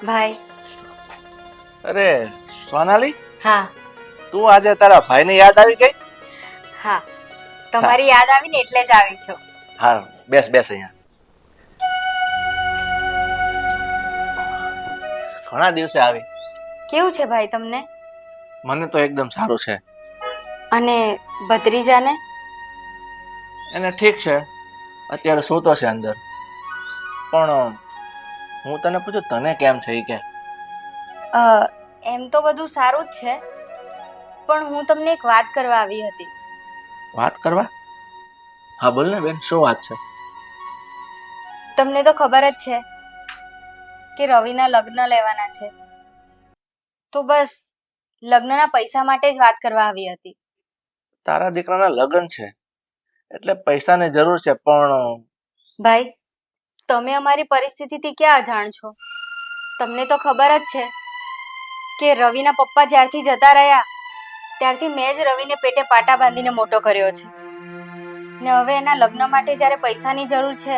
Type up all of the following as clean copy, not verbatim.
ભાઈ. અરે સોનાલી, હા તું આજે તારા ભાઈને યાદ આવી ગઈ? હા, તમારી યાદ આવી ને એટલે જ આવી છું. હા, બેસ બેસ અહીંયા. ઘણા દિવસે આવી. કેવું છે ભાઈ તમને? મને તો એકદમ સારું છે. અને ભત્રીજાને? એને ઠીક છે, અત્યારે સૂતો છે અંદર. પણ હું તને પૂછું, તને કેમ છે ઈ કે? એમ તો બધું સારું જ છે, પણ હું તમને એક વાત કરવા આવી હતી. વાત કરવા? હા બોલ ને બેન, શું વાત છે? તમને તો ખબર જ છે કે રવિના લગ્ન લેવાના છે, તો બસ લગ્નના પૈસા માટે જ વાત કરવા આવી હતી. તારા દીકરાના લગ્ન છે એટલે પૈસાની જરૂર છે, પણ ભાઈ, તમે અમારી પરિસ્થિતિથી ક્યાં અજાણ છો? તમને તો ખબર જ છે કે રવિના પપ્પા જ્યારથી જતા રહ્યા ત્યારથી મેં જ રવિને પેટે પાટા બાંધીને મોટો કર્યો છે, ને હવે એના લગ્ન માટે જ્યારે પૈસાની જરૂર છે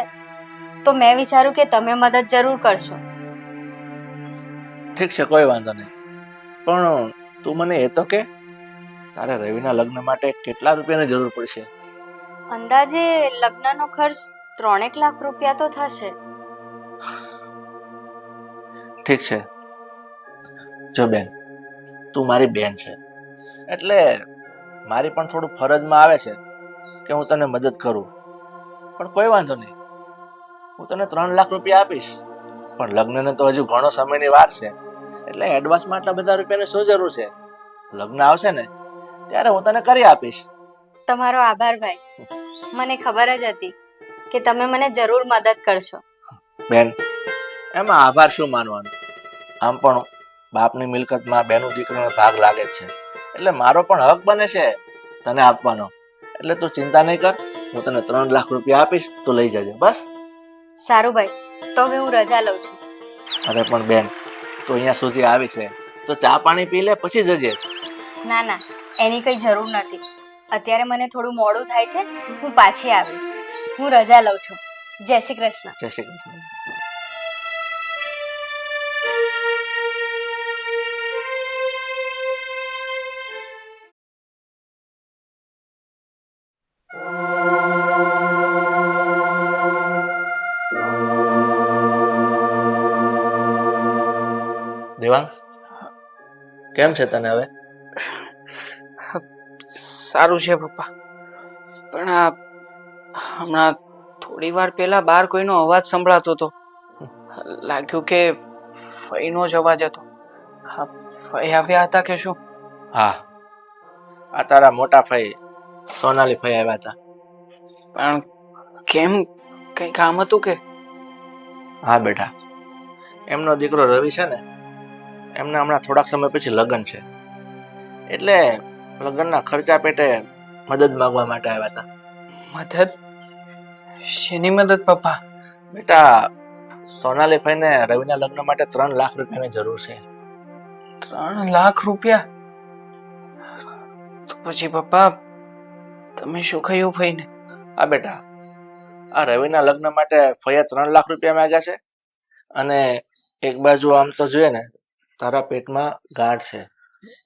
તો મેં વિચાર્યું કે તમે મદદ જરૂર કરશો. ઠીક છે, કોઈ વાંધો નહીં. પણ તું મને એ તો કે, તારે રવિના લગ્ન માટે કેટલા રૂપિયાની જરૂર પડશે? અંદાજે લગ્નનો ખર્ચ 3 લાખ રૂપિયા તો થશે. ઠીક છે. જો બેન, તું મારી બેન છે એટલે મારી પણ થોડું ફરજમાં આવે છે કે હું તને મદદ કરું. પણ કોઈ વાંધો નહીં, હું તને 3 લાખ રૂપિયા આપીશ. પણ લગ્નને તો હજુ ઘણો સમયની વાર છે, એટલે એડવાન્સમાં આટલા બધા રૂપિયાની શું જરૂર છે? લગ્ન આવશે ને ત્યારે હું તને કરી આપીશ. તમારો આભાર ભાઈ, મને ખબર જ હતી કે તમે મને જરૂર મદદ કરશો. બેન, એમાં આભાર શું માનવાનો? આમ પણ બાપની મિલકતમાં બેનો દીકરાનો ભાગ લાગે જ છે, એટલે મારો પણ હક બને છે તને આપવાનો. એટલે તું ચિંતા નહીં કર, હું તને 3 લાખ રૂપિયા આપીશ, તું લઈ જજે બસ. સારું ભાઈ, તો હવે હું રજા લઉં છું. અરે પણ બેન, તું અહીંયા સુધી આવી છે તો ચા પાણી પી લે પછી જજે. ના ના, એની કઈ જરૂર નથી. અત્યારે મને થોડું મોડું થાય છે, હું પાછી આવીશ. હું રજા લઉં છું. જય શ્રી કૃષ્ણ. જય શ્રી કૃષ્ણ. દેવાંગ, કેમ છે તને હવે? સારું છે પપ્પા, પણ આ હમણાં થોડી વાર પહેલા બહાર કોઈનો અવાજ સંભળાતો હતો. લાગ્યું કે ફઈનો જ અવાજ હતો. હા, ફઈ આવ્યા હતા કે શું? હા, આ તારા મોટા ભાઈ સોનાલી ભાઈ આવ્યા હતા. પણ કેમ, કઈ કામ હતું કે? હા બેટા, એમનો દીકરો રવિ છે ને, એમને હમણાં થોડાક સમય પછી લગ્ન છે, એટલે લગ્નના ખર્ચા પેટે મદદ માંગવા માટે આવ્યા હતા. મદદ? શેની મદદ પપ્પા? બેટા, સોનાલી ભાઈને રવિના લગ્ન માટે 3 લાખ રૂપિયાની જરૂર છે. 3 લાખ રૂપિયા? તો પછી પપ્પા તમે શું કહ્યું ફઈને? હા બેટા, આ રવિના લગ્ન માટે ફઈએ 3 લાખ રૂપિયા માંગ્યા છે, અને એક બાજુ આમ તો જોઈએ ને, તારા પેટમાં ગાંઠ છે,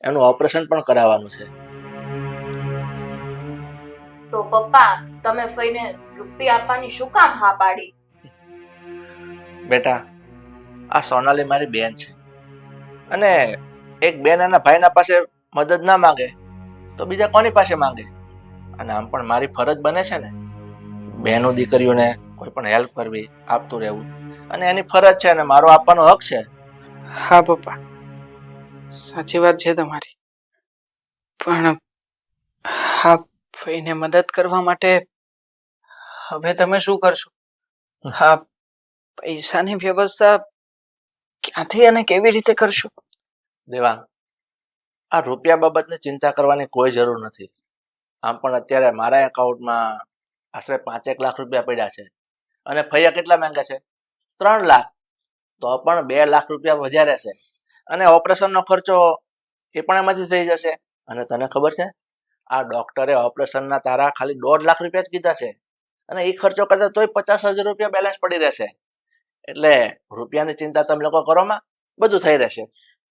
એનું ઓપરેશન પણ કરાવવાનું છે. તો પપ્પા, તમે ફઈને રૂપિયા આપવાની શું કામ હા પાડી? બેટા, આ સોનાલી મારી બેન છે, અને એક બેન એના ભાઈના પાસે મદદ ના માંગે તો બીજા કોની પાસે માંગે? અને આમ પણ મારી ફરજ બને છે ને, બહેનો દીકરીઓને કોઈ પણ હેલ્પ કરવી, આપતું રહેવું, અને એની ફરજ છે અને મારો આપવાનો હક છે. હા પપ્પા, સાચી વાત છે તમારી. પણ હા, ફઈને મદદ કરવા માટે હવે તમે શું કરશો? હા, પૈસાની વ્યવસ્થા ક્યાંથી અને કેવી રીતે કરશો? દેવાંગ, આ રૂપિયા બાબતની ચિંતા કરવાની કોઈ જરૂર નથી. આમ પણ અત્યારે મારા એકાઉન્ટમાં આશરે 5 લાખ રૂપિયા પડ્યા છે, અને ફૈયા કેટલા માંગ્યા છે? 3 લાખ. તો પણ 2 લાખ રૂપિયા વધારે છે, અને ઓપરેશનનો ખર્ચો એ પણ એમાંથી થઈ જશે. અને તને ખબર છે, આ ડોક્ટરે ઓપરેશનના તારા ખાલી 1.5 લાખ રૂપિયા જ કીધા છે, અને એ ખર્ચો કરતા તોય 50,000 રૂપિયા બેલેન્સ પડી રહેશે. એટલે રૂપિયાની ચિંતા તમે લોકો કરો માં, બધું થઈ રહેશે.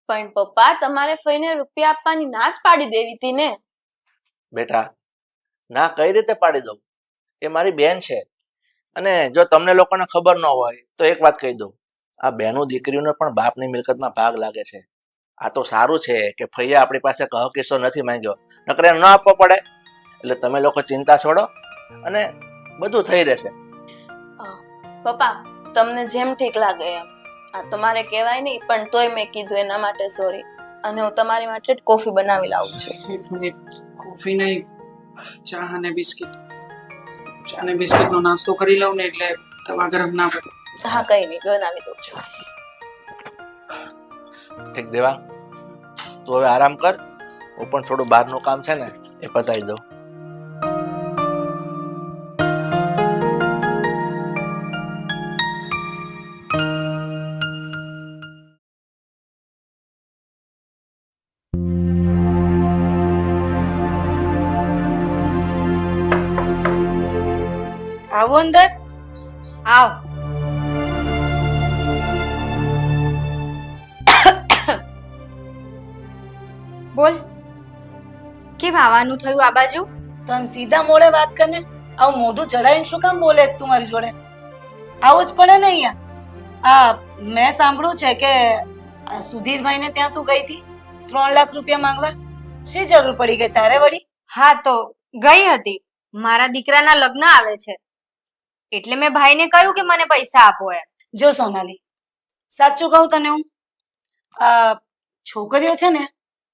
પણ પપ્પા તમારે ફઈને રૂપિયા આપવાની ના જ પાડી દેવી હતી ને. બેટા, ના કઈ રીતે પાડી દઉં? એ મારી બેન છે. અને જો તમને લોકોને ખબર ન હોય તો એક વાત કહી દઉં, આ બેનું દીકરીઓને પણ બાપની મિલકતમાં ભાગ લાગે છે. આ તો સારું છે કે ફૈયા આપણી પાસે કહો કિસ્સો નથી માંગ્યો, નકર એને ન આપવો પડે. એટલે તમે લોકો ચિંતા છોડો અને બધું થઈ રહેશે. પપ્પા તમને જેમ ઠીક લાગે એમ. આ તમારે કહેવાય નહીં, પણ તોય મેં કીધું એના માટે સોરી. અને હું તમારી માટે જ કોફી બનાવી લાવું છું. એક મિનિટ, કોફી નહીં, ચા અને બિસ્કિટ. ચા અને બિસ્કિટનો નાસ્તો કરી લઉં ને એટલે તવા ગરમ ના પડે. હા કઈ નહીં, બનાવી દઉં છું. ઠીક દેવા, તું હવે આરામ કર. હું પણ થોડું બહારનું કામ છે ને એ પતાવી દઉં. આવો અંદર. આવ. બોલ, કેમ આવવાનું થયું આ બાજુ? તો આમ સીધા મોડે વાત કરને. આવું મોઢું ચડાવીને શું કામ બોલે તું મારી જોડે? આવું જ પડે ને અહીંયા. મેં સાંભળ્યું છે કે આ સુધીરભાઈને ત્યાં તું ગઈ હતી 3 લાખ રૂપિયા માંગવા. શી જરૂર પડી ગઈ તારે વળી? હા તો ગઈ હતી. મારા દીકરાના લગ્ન આવે છે એટલે મેં ભાઈને કહ્યું કે મને પૈસા આપો એમ. જો સોનાલી, સાચું કહું તને હું, આ છોકરીઓ છે ને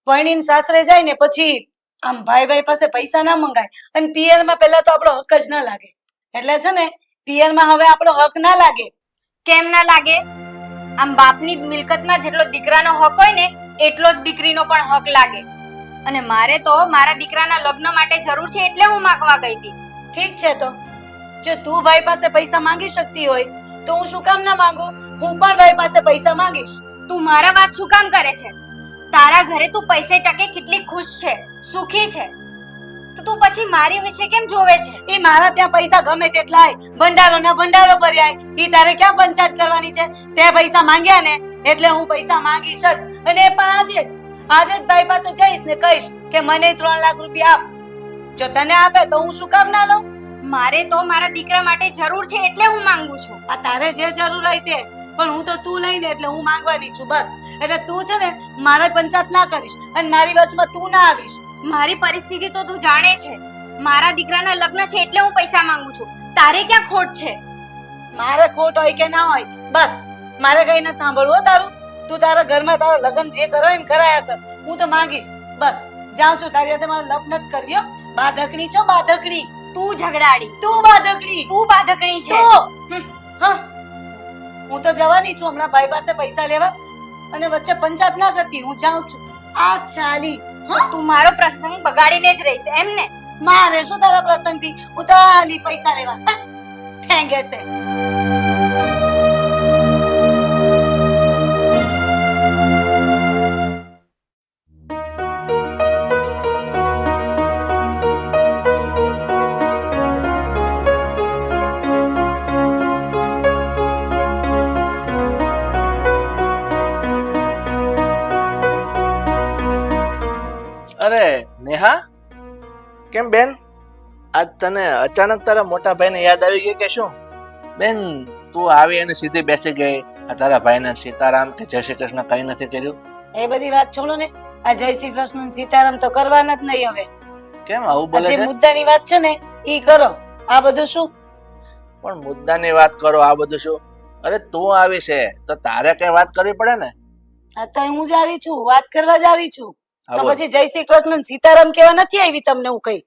પરણીને સાસરે જાય ને પછી આમ ભાઈ પાસે પૈસા ના મંગાય. અને પિયરમાં પહેલા તો આપણો હક જ ના લાગે. એટલે છે ને પિયરમાં હવે આપણો હક ના લાગે. કેમ ના લાગે? આમ બાપની મિલકતમાં જેટલો દીકરાનો હક હોય ને એટલો જ દીકરીનો પણ હક લાગે. અને મારે તો મારા દીકરાના લગ્ન માટે જરૂર છે એટલે હું માંગવા ગઈ હતી. ઠીક છે, તો જો તું ભાઈ પાસે પૈસા માંગી શકતી હોય તો હું શું કામ ના માંગુ? હું પણ ભાઈ પાસે પૈસા માંગીશ. તું મારા વાત શું કામ કરે છે? તારા ઘરે તું પૈસે ટકે કેટલી ખુશ છે, સુખી છે, તો તું પછી મારી વિશે કેમ જોવે છે? એ મારા ત્યાં પૈસા ગમે તેટલા આય, ભંડારો ના ભંડારો ભર્યા, ઈ તારે ક્યાં પંચાયત કરવાની છે? તે પૈસા માંગ્યા ને એટલે હું પૈસા માંગીશ જ. અને એ પણ આજે જ ભાઈ પાસે જઈશ ને કહીશ કે મને 3 લાખ રૂપિયા આપ. જો તને આપે તો હું શું કામ ના લઉં? મારે તો મારા દીકરા માટે જરૂર છે એટલે હું માંગુ છું. આ તારે જે જરૂર હોય તે, પણ હું તો તું લઈને એટલે હું માંગવાની છું બસ. એટલે તું છે ને મારે પંચાયત ના કરીશ અને મારી વચમાં તું ના આવીશ. મારી પરિસ્થિતિ તો તું જાણે છે. મારા દીકરાના લગ્ન છે એટલે હું પૈસા માંગુ છું. તારે ક્યાં ખોટ છે? મારે ખોટ હોય કે ના હોય, બસ મારે કઈ નથી સાંભળવું હો તારું. તું તારા ઘરમાં તારા લગ્ન જે કરો એમ કરાયા કર. હું તો માંગીશ બસ. જાઉં છું, તારી સાથે મારે લપ નથી કર્યો. બાધકડી છો, બાધકડી. તું ઝઘડાડી, તું બાધકડી. તું બાધકણી છે. હા, હું તો જવાની છું હમણાં ભાઈ પાસે પૈસા લેવા. અને વચ્ચે પંચાયત ના કરતી. હું જાઉં છું. આ ચાલી તું મારો પ્રસંગ બગાડીને જ રહીશ એમ ને? મારે શું તારા પ્રસંગથી? હું તો હાલી પૈસા લેવા ઠેંગે છે. અરે નેહા, કેમ બેન? આજ તને અચાનક તારા મોટા ભાઈને યાદ આવી ગઈ કે શું? બેન, તું આવી અને સીધી બેસી ગઈ. આ તારા ભાઈને સીતારામ કે જય શ્રી કૃષ્ણ કઈ નથી કર્યું? એ બધી વાત છોડો ને. આ જય શ્રી કૃષ્ણ સીતારામ તો કરવાના જ નહીં હવે. કેમ આવું બોલે જે છે? મુદ્દાની વાત છે ને ઈ કરો. આ બધું શું? પણ મુદ્દાની વાત કરો, આ બધું શું? અરે તું આવી છે તો તારે કઈ વાત કરવી પડે ને. અત્યારે હું જ આવી છું, વાત કરવા જ આવી છું. હા, તો બોલ. પછી જય શ્રી કૃષ્ણ ને સીતારામ કેવા નથી આવી તમને હું કઈ?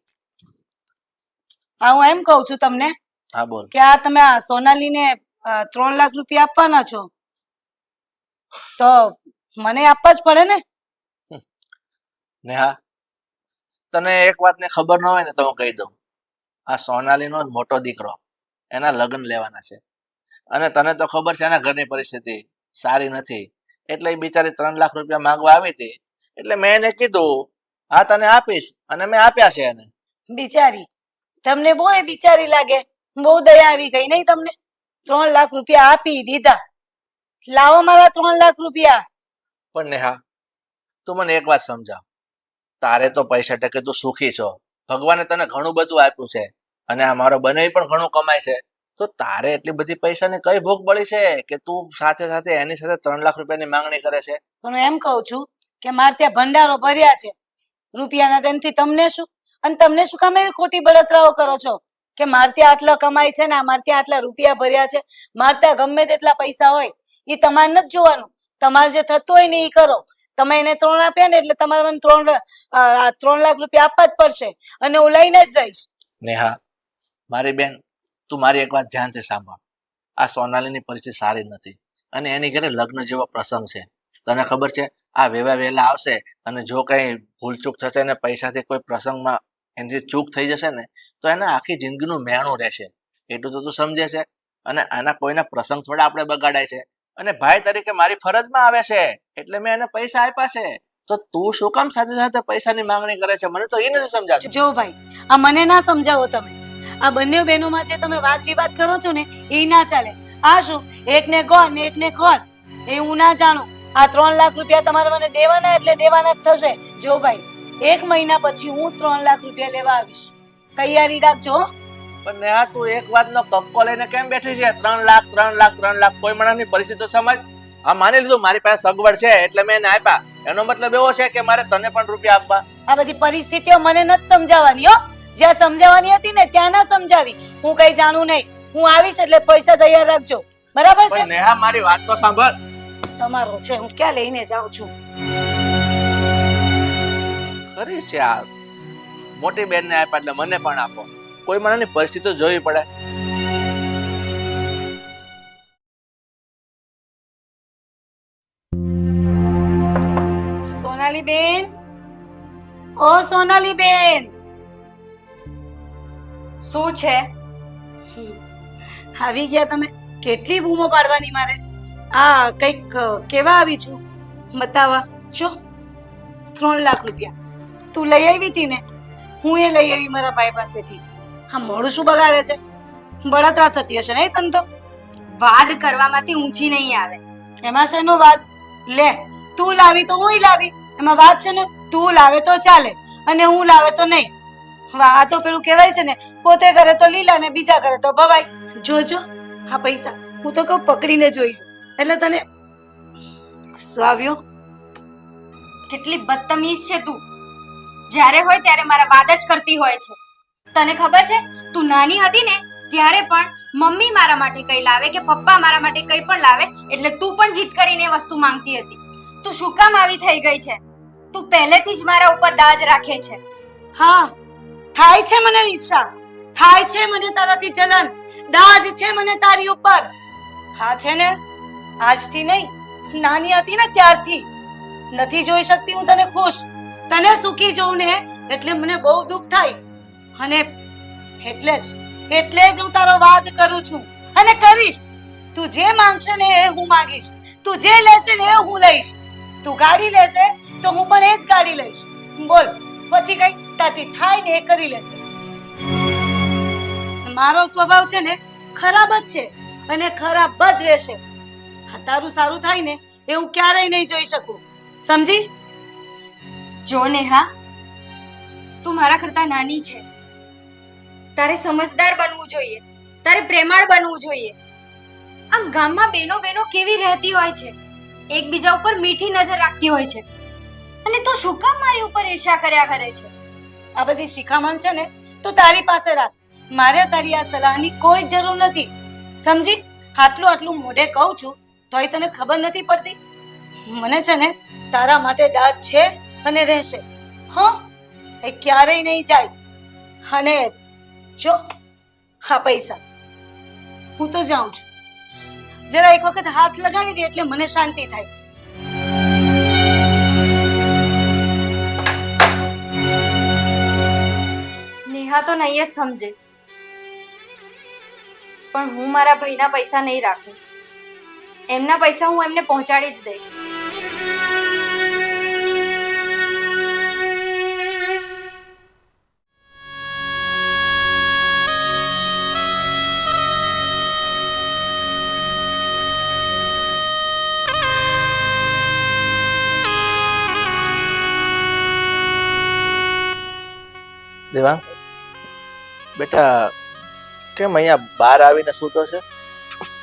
હા, હું એમ કહું છું તમને હા બોલ. કે આ તમે આ સોનાલીને 3 લાખ રૂપિયા આપવાના છો તો મને આપવા જ પડે ને. નેહા, તને એક વાતની ખબર ન હોય ને તો હું કહી દઉં. આ સોનાલીનો જ મોટો દીકરો, એના લગ્ન લેવાના છે. અને તને તો ખબર છે એના ઘરની પરિસ્થિતિ સારી નથી. એટલે એ બિચારી 3 લાખ રૂપિયા માંગવા આવી હતી. એટલે મેં એને કીધું હા તને આપીશ, અને મેં આપ્યા છે એને. બિચારી, તમને બહુ એ બિચારી લાગે. બહુ દયા આવી ગઈ નહીં તમને? 3 લાખ રૂપિયા આપી દીધા. લાવો મારા 3 લાખ રૂપિયા. પણ નેહા, તું મને એક વાત સમજાવ. તારે તો પૈસા ટકે તું સુખી છો, ભગવાને તને ઘણું બધું આપ્યું છે, અને આ મારો બનેવી પણ ઘણું કમાય છે. તો તારે એટલી બધી પૈસાની કઈ ભૂખ પડી છે કે તું સાથે સાથે એની સાથે 3 લાખ રૂપિયાની માંગણી કરે છે? પણ હું એમ કહું છું કે મારે ત્યાં ભંડારો ભર્યા છે રૂપિયાના, તેનાથી તમને શું? અને તમને શું કામ એવી ખોટી બળતરાઓ કરો છો કે મારે ત્યાં આટલા કમાય છે ને મારે ત્યાં આટલા રૂપિયા ભર્યા છે? મારે ત્યાં ગમે તેટલા પૈસા હોય એ તમારે નથી જોવાનું. તમારે જે થતું હોય ને એ કરો. તમે એને 3 આપ્યા ને એટલે તમારે મને 3 લાખ રૂપિયા આપવા જ પડશે, અને હું લઈને જ રહીશ. નેહા, મારી બેન, તું મારી એક વાત ધ્યાનથી સાંભળ. આ સોનાલીની પરિસ્થિતિ સારી નથી, અને એની ઘરે લગ્ન જેવો પ્રસંગ છે. તને ખબર છે, આ વહેલા આવશે, અને જો કઈ ભૂલચૂક થશે ને પૈસાથી કોઈ પ્રસંગમાં એની ચૂક થઈ જશે ને, તો એને આખી જિંદગીનું મેણું રહેશે. એટલું તો તું સમજે છે. અને આના કોઈના પ્રસંગ થોડા આપણે બગાડાય છે. અને ભાઈ તરીકે મારી ફરજમાં આવે છે, એટલે મેં એને પૈસા આપ્યા છે. તો તું શું કામ સાથે સાથે પૈસાની માંગણી કરે છે? મને તો એ નથી સમજાતું. જો ભાઈ, આ મને ના સમજાવો તમે. આ બંને બહેનોમાં જે તમે વાદ વિવાદ કરો છો ને એ ના ચાલે. આ શું, એકને ગોળ ને એકને ખોળ, એ હું ના જાણું. આ 3 લાખ રૂપિયા તમારે મને દેવાના એટલે દેવાના જ થશે. જો ભાઈ, 1 મહિના પછી હું 3 લાખ રૂપિયા લેવા આવીશ. તૈયારી રાખજો હો. પણ નેહા, તું એક વાતનો કક્કો લઈને કેમ બેઠી છે? 3 લાખ 3 લાખ 3 લાખ, કોઈ માણસની પરિસ્થિતિ તો સમજ. આ માની લીધું મારી પાસે સગવડ છે એટલે મેં એને આપ્યા, એનો મતલબ એવો છે કે મારે તને પણ રૂપિયા આપવા? આ બધી પરિસ્થિતિઓ મને નથી સમજાવવાની હો. જ્યાં સમજાવવાની હતી ને ત્યાં ના સમજાવી. હું કઈ જાણું નહીં. હું આવીશ એટલે પૈસા તૈયાર રાખજો, બરાબર છે? પણ નેહા, મારી વાત તો સાંભળ. તમારો છે, હું ક્યાં લઈને જાઉં છું. ખરી છે આ, મોટી બેનને આપ્યા એટલે મને પણ આપો. કોઈ માણસની પરિસ્થિતિ જોવી પડે. સોનાલી બેન, ઓ સોનાલી બેન. શું છે? આવી ગયા તમે? કેટલી બૂમો પાડવાની મારે? આ કઈક કેવા આવી છું બતાવા. જો 3 લાખ રૂપિયા તું લઈ આવી હતી ને, હું એ લઈ આવી મારા ભાઈ પાસેથી. હા, મોડું શું બગાડે છે? બળતરા થતી હશે ને તને તો. વાદ કરવામાંથી ઊંચી નહીં આવે. એમાં શેનો વાદ? લે, તું લાવી તો હું લાવી, એમાં વાત છે ને? તું લાવે તો ચાલે અને હું લાવે તો નહીં. આ તો પેલું કહેવાય છે ને, પોતે કરે તો લીલા ને બીજા કરે તો ભવાય. જોજો હા પૈસા, હું તો કહું પકડીને જોઈશ. એટલે તને ગુસ્સો આવ્યો? કેટલી બદતમીઝ છે તું. જ્યારે હોય ત્યારે મારા વાદ જ કરતી હોય છે. તને ખબર છે, તું નાની હતી ને ત્યારે પણ મમ્મી મારા માટે કઈ લાવે કે પપ્પા મારા માટે કઈ પણ લાવે એટલે તું પણ જીદ કરીને એ વસ્તુ માંગતી હતી. તું શું કામ આવી થઈ ગઈ છે? તું પહેલેથી જ મારા ઉપર દાજ રાખે છે. હા, થાય છે મને ઈર્ષા, થાય છે મને તારાથી જલન, દાજ છે મને તારી ઉપર. હા છે ને, આજથી નહીં, નાની હતી ને ત્યારથી. નથી જોઈ શકતી હું તને ખુશ, તને સુખી જોઉં ને એટલે મને બહુ દુઃખ થાય. અને એટલે જ હું તારો વાદ કરું છું અને કરીશ. તું જે માંગશે ને એ હું માંગીશ, તું જે લેશે ને એ હું લઈશ. તું ગાડી લેશે તો હું પણ એ જ ગાડી લઈશ. બોલ, પછી કઈ તાથી થાય ને એ કરી લેશે. મારો સ્વભાવ છે ને ખરાબ જ છે અને ખરાબ જ રહેશે. તારું સારું થાય ને એ હું ક્યારેય નહીં જોઈ શકું, સમજી? જો નેહા, તું મારા કરતા નાની છે. તારે સમજદાર બનવું જોઈએ, તારે પ્રેમાળ બનવું જોઈએ. આમ ગામમાં બેનો કેવી રહેતી હોય છે, એકબીજા ઉપર મીઠી નજર રાખતી હોય છે, અને તું શું કામ મારી ઉપર ઈર્ષા કર્યા કરે છે? આ બધી શિખામણ છે ને તો તારી પાસે રાખ. મારે તારી આ સલાહની કોઈ જરૂર નથી, સમજી? આટલું મોઢે કહું છું તોય તને ખબર નથી પડતી. મને છે ને તારા માટે દાજ છે અને રહેશે. હા, એ ક્યારેય નહીં જાય. અને જો હા પૈસા, હું તો જાઉં છું. જરા એક વખત હાથ લગાવી દે એટલે મને શાંતિ થાય. નેહા તો નહીં જ સમજે, પણ હું મારા ભાઈના પૈસા નહીં રાખું. એમના પૈસા હું એમને પહોંચાડી જ દઈશ. દેવાંગ બેટા કેમ અહીંયા બહાર આવીને સૂતો છે?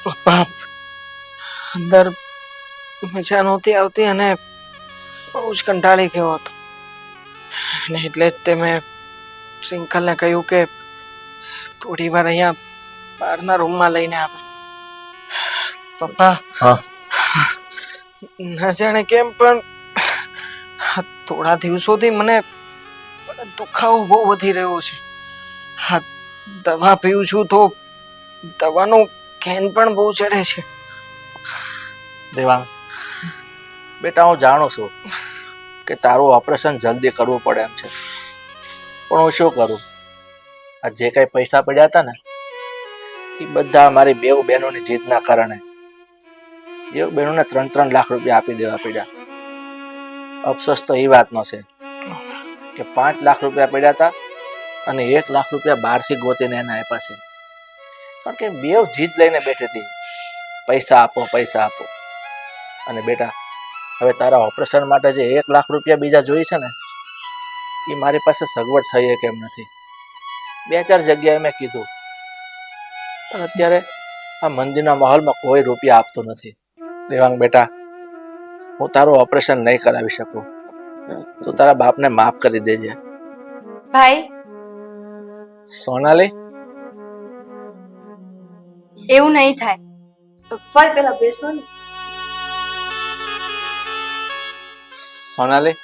પપ્પા અંદર મજા નહોતી આવતી અને બહુ જ કંટાળી ગયો હતો અને એટલે જ તે મેં ટ્વિંકલને કહ્યું કે થોડી વાર અહીંયા બહારના રૂમમાં લઈને આવે. પપ્પા હા. ના જાણે કેમ પણ થોડા દિવસોથી મને દુખાવો બહુ વધી રહ્યો છે. હા, દવા પીઉં છું તો દવાનું કેન પણ બહુ ચડે છે. દેવાંગ બેટા હું જાણું છું કે તારું ઓપરેશન જલ્દી કરવું પડે એમ છે, પણ હું શું કરું? આ જે કઈ પૈસા પડ્યા હતા ને એ બધા મારી બેવ બહેનોની જીદના કારણે બેવ બહેનોને 3-3 લાખ રૂપિયા આપી દેવા પડ્યા. અફસોસ તો એ વાતનો છે કે 5 લાખ રૂપિયા પડ્યા હતા અને 1 લાખ રૂપિયા બહારથી ગોતીને એને આપ્યા છે. કારણ કે બેવ જીદ લઈને બેઠી હતી, પૈસા આપો પૈસા આપો. અને બેટા હવે તારા ઓપરેશન માટે જે 1 લાખ રૂપિયા બીજા જોઈએ છે ને એ મારી પાસે સગવડ થઈ કેમ નથી. 2-4 જગ્યાએ મેં કીધું પણ અત્યારે આ મંદિરના માહોલમાં કોઈ રૂપિયા આપતું નથી. દેવાંગ બેટા હું તારું ઓપરેશન નહીં કરાવી શકું, તું તારા બાપને માફ કરી દેજે. ભાઈ, સોનાલી એવું નહીં થાય. ફઈ પેલા બેસો ને. સોનાલી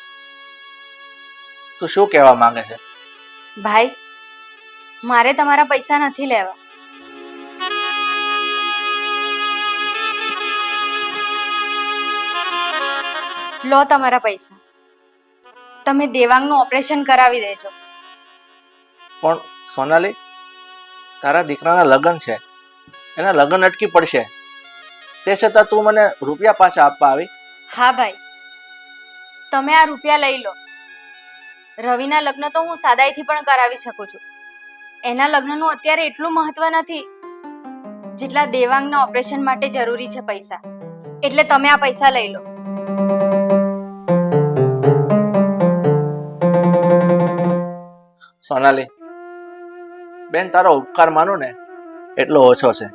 તું શું કહેવા માંગે છે? ભાઈ, મારે તમારા પૈસા નથી લેવા. લો તમારા પૈસા, તમે દેવાંગનું ઓપરેશન કરાવી દેજો. પણ સોનાલી તારા દીકરાના લગ્ન છે, એના લગ્ન અટકી પડશે, તે છતાં તું મને રૂપિયા પાછા આપવા આવી? હા ભાઈ, તમે આ રૂપિયા લઈ લો. રવિના લગ્ન તો હું સાદાઈથી પણ કરાવી શકું છું. એના લગ્નનું અત્યારે એટલું મહત્વ નથી જેટલા દેવાંગના ઓપરેશન માટે જરૂરી છે પૈસા. એટલે તમે આ પૈસા લઈ લો. સોનાલી બેન, તારો ઉપકાર માનું ને એટલો ઓછો છે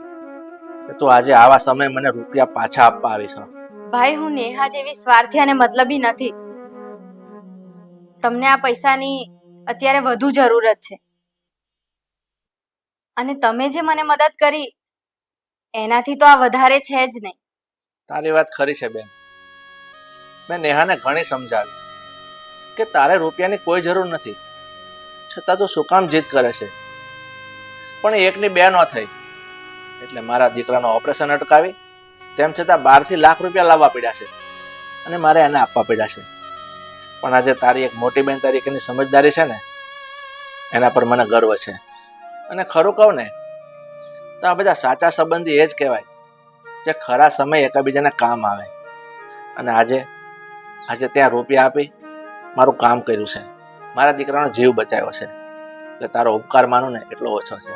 કે તું આજે આવા સમયે મને રૂપિયા પાછા આપવા આવી છો. ભાઈ, હું નેહા જેવી સ્વાર્થી અને મતલબી નથી. તમને આ પૈસાની અત્યારે વધુ જરૂરત છે અને તમે જે મને મદદ કરી એનાથી તો આ વધારે છે જ નહીં. તારી વાત ખરી છે બેન. મેં નેહાને ઘણી સમજાવી કે તારે રૂપિયાની કોઈ જરૂર નથી, છતાં તું શું કામ જીદ કરે છે. પણ એકની બે ન થઈ એટલે મારા દીકરાનું ઓપરેશન અટકાવી તેમ છતાં 12થી લાખ રૂપિયા લાવવા પડ્યા છે અને મારે એને આપવા પડ્યા છે. પણ આજે તારી એક મોટી બેન તરીકેની સમજદારી છે ને એના પર મને ગર્વ છે. અને ખરું કહું ને તો આ બધા સાચા સંબંધી એ જ કહેવાય જે ખરા સમય એકબીજાને કામ આવે. અને આજે ત્યાં રૂપિયા આપી મારું કામ કર્યું છે, મારા દીકરાનો જીવ બચાવ્યો છે. એટલે તારો ઉપકાર માનું ને એટલો ઓછો છે.